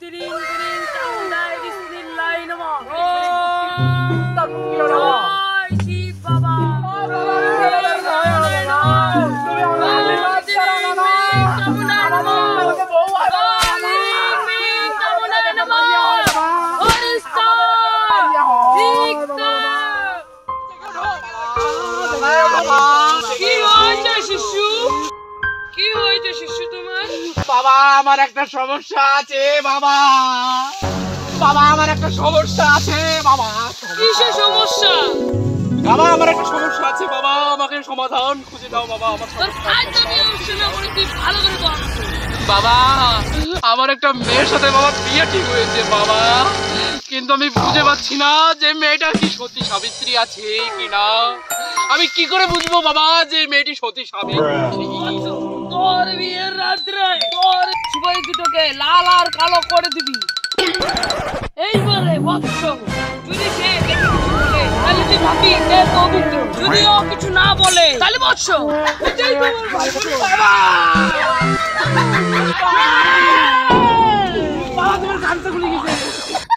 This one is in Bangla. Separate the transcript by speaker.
Speaker 1: তিরিং তিরিং চামুন্ডায় বিসমিল্লাহি নমঃ। জয় শিব বাবা।
Speaker 2: বাবা আমার একটা সমস্যা আছে বাবা। বাবা আমার একটা সমস্যা আছে বাবা।
Speaker 1: কিসের সমস্যা?
Speaker 2: বাবা আমার একটা সমস্যা আছে বাবা, আমাকে সমাধান খুঁজে দাও বাবা। আমার বাবা আমার একটা মেয়ের সাথে বাবা বিয়ে ঠিক হয়েছে বাবা, কিন্তু আমি বুঝে পাচ্ছি না যে মেয়েটা কি সতী সাবিত্রী আছে কিনা। আমি কি করে বুঝবো বাবা যে মেয়েটি সতী সাবিত্রী?
Speaker 1: তোর বিয়ের রাত্রে তোর সুবাই দুটোকে লাল আর কালো করে দিবি। এইবারে বৎস যদি সে দেখে কিছু বলে তাহলে তুই ভাবি সে পবিত্র, যদি ও কিছু না বলে তাহলে বৎস এটাই তো
Speaker 2: বাবা বাবা তোমার কানটা খুলে গেছে।